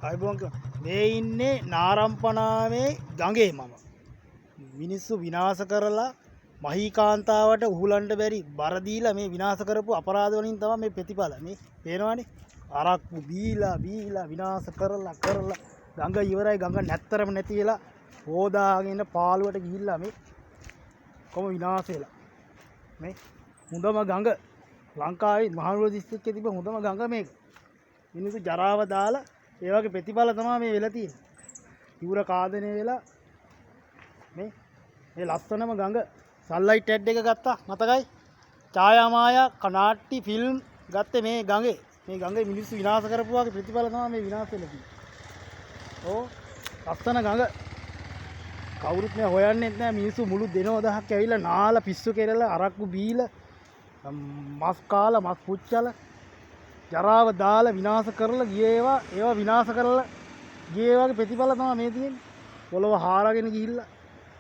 අයිබෝන්ක මේ ඉන්නේ නාරම්පනාවේ ගඟේ මම. මිනිස්සු විනාශ කරලා මහීකාන්තාවට උහුලන්න බැරි බර දීලා මේ විනාශ කරපු අපරාධ වලින් තමයි මේ ප්‍රතිඵල. මේ පේනවනේ. අරක්කු බීලා විනාශ කරලා ගඟ ඉවරයි. ගඟ නැත්තරම නැති වෙලා හොදාගෙන පාළුවට ගිහිල්ලා මේ කොහොම විනාශ වෙලා. මේ හොඳම ගඟ ලංකාවේ මහනුවර දිස්ත්‍රික්කයේ තිබෙන හොඳම ගඟ මේක. මිනිස්සු ජරාව දාලා ඒ වගේ ප්‍රතිඵල තමයි මේ වෙලා තියෙන්නේ. ඉවුර කාදනය වෙලා මේ ලස්සනම ගඟ සන්ලයිට් ඇඩ් එක ගත්තා මතකයි? ඡායා මායා කනාට්ටි ෆිල්ම් ගත්තේ මේ ගඟේ. මේ ගඟේ මිනිස්සු විනාශ කරපු වගේ ප්‍රතිඵල තමයි මේ විනාශ වෙලා තියෙන්නේ. ඕ ලස්සන ගඟ. කවුරුත් මේ හොයන්නෙත් නෑ. මිනිස්සු මුළු දිනෝදහක් ඇවිල්ලා නාලා පිස්සු කෙරලා අරක්කු බීලා මස් කාලා මස් පුච්චලා ජරාව දාලා විනාශ කරලා ඒවා විනාශ කරලා ගියේ වගේ ප්‍රතිඵල තමයි මේ තියෙන්නේ. පොළව හාරගෙන ගිහිල්ලා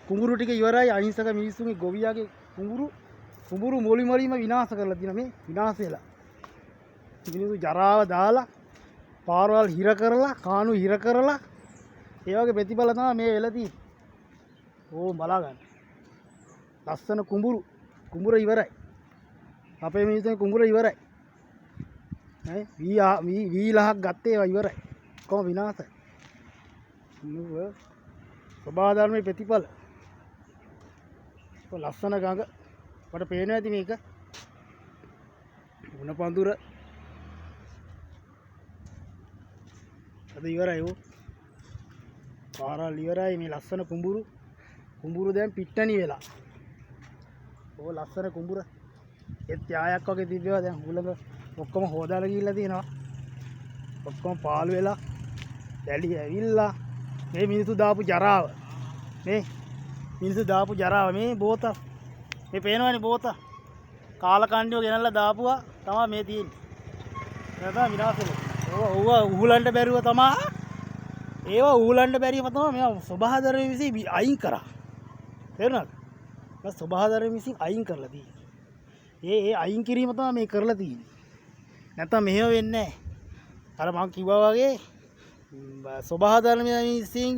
කුඹුරු ටික ඉවරයි. අහිංසක මිනිස්සුගේ ගොවියාගේ කුඹුරු මොලිම විනාශ කරලා තියෙන මේ විනාශ වෙලා. මිනිස්සු ජරාව දාලා පාරවල් හිර කරලා කාණු හිර කරලා ඒ වගේ ප්‍රතිඵල තමයි මේ වෙලා තියෙන්නේ. ඕ බලා ගන්න. ලස්සන කුඹුර ඉවරයි. අපේ මිනිස්සුගේ කුඹුර ඉවරයි. වීලහක් ගත්තේ ඒවා ඉවරයි. කොහොම විනාශයි. සබහා ධර්මයේ ප්‍රතිඵල. ලස්සන ගඟ. මට පේනවා ඇති මේක. උණ පඳුර. අද ඉවරයි ඕ. පාරල් ඉවරයි. මේ ලස්සන කුඹුරු දැන් පිට්ටනි වෙලා. ඕ ලස්සන කුඹුර. ඒත් යායක් වගේ තිබ්බේවා දැන් උලඟ ඔක්කොම හොදාලා ගිහිල්ලා තියෙනවා. ඔක්කොම පාළු වෙලා දැලි ඇවිල්ලා මේ මිනිස්සු දාපු ජරාව. මේ මිනිස්සු දාපු ජරාව මේ බෝත. මේ පේනවනේ බෝත. කාලකන්ඩියෝ ගෙනල්ලා දාපුවා තමයි මේ තියෙන්නේ. නැත්නම් විනාශ වෙලා. ඕවා උහුලන්න බැරිව තමයි. ඒවා උහුලන්න බැරිව තමයි මේවා සබහාදරය විසින් අයින් කරා. තේරුණාද? මේ සබහාදරය විසින් අයින් කරලා තියෙන්නේ. ඒ අයින් කිරීම තමයි මේ කරලා තියෙන්නේ. නැත්නම් මෙහෙම වෙන්නේ නැහැ. අර මම කිව්වා වගේ සබහා ධර්මය විසින්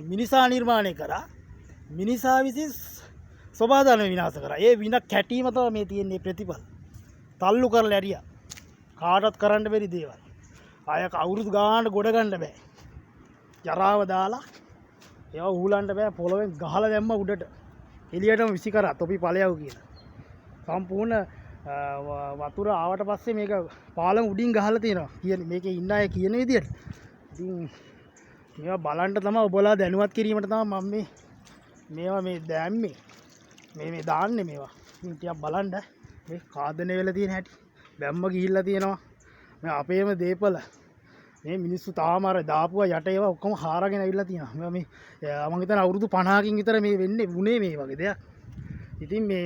මිනිසා නිර්මාණය කරා. මිනිසා විසින් සබහා ධර්ම විනාශ කරා. ඒ වින කැටීම තමයි මේ තියෙන්නේ ප්‍රතිඵල. තල්ලු කරලා ඇරියා. කාටවත් කරන්න බැරි දේවල්. ආය අවුරුදු ගානට ගොඩ ගන්න බෑ. ජරාව දාලා ඒවා උහුලන්න බෑ. පොළවෙන් ගහලා දැම්ම උඩට. එළියටම විසි කරා තොපි ඵලයව කියලා. සම්පූර්ණ වතුර ආවට පස්සේ මේක පාලම උඩින් ගහලා තියෙනවා. කියන්නේ මේකේ ඉන්න අය කියන විදියට. ඉතින් මේවා බලන්න තමයි ඔබලා දැනුවත් කිරීමට තමයි මම මේවා මේ දැම්මේ. මේ දාන්නේ මේවා. ඉතින් ටිකක් බලන්න මේ කාදනය වෙලා තියෙන හැටි. බැම්ම ගිහිල්ලා තියෙනවා. මේ අපේම දේපල. මේ මිනිස්සු තාම අර දාපුවා යට ඒවා ඔක්කොම හාරගෙන ඇවිල්ලා තියෙනවා. මම හිතන අවුරුදු 50කින් විතර මේ වුණේ මේ වගේ දෙයක්. ඉතින් මේ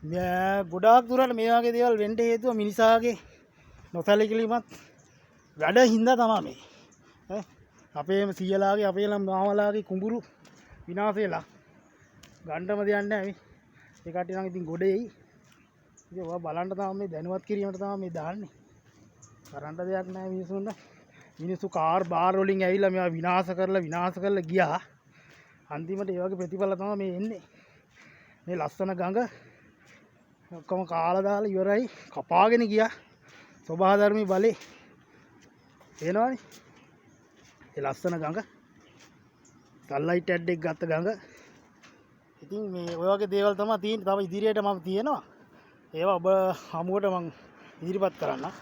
ගොඩාක් දුරට මේ වගේ දේවල් වෙන්න හේතුව මිනිසාගේ නොසැලකිලිමත් වැඩ හින්දා තමයි මේ. අපේම සීයලාගේ අපේ මාමලාගේ කුඹුරු විනාශ වෙලා ගණ්ඩම දෙයක් නැහැ මේ. ඒ කට්ටිය නම් ඉතින් ගොඩේයි. ඉතින් ඔයා බලන්න තමයි මේ දැනුවත් කිරීමට තමයි මේ දාන්නේ. කරන්න දෙයක් නැහැ මිනිසුන්ට. මිනිස්සු කාර් බාර් වලින් ඇවිල්ලා මේවා විනාශ කරලා ගියා. අන්තිමට ඒ වගේ ප්‍රතිඵල තමයි මේ එන්නේ. මේ ලස්සන ගඟ ඔක්කොම කාලා දාලා ඉවරයි. කපාගෙන ගියා. සබහා ධර්මයේ බලේ. එනවනේ. ඒ ලස්සන ගඟ. සන්ලයිට් ඇඩ් එක ගත්ත ගඟ. ඉතින් මේ ඔය වගේ දේවල් තමයි තියෙන්නේ. තව ඉදිරියට මම තියෙනවා. ඒවා ඔබ හමුවට මම ඉදිරිපත් කරන්නම්.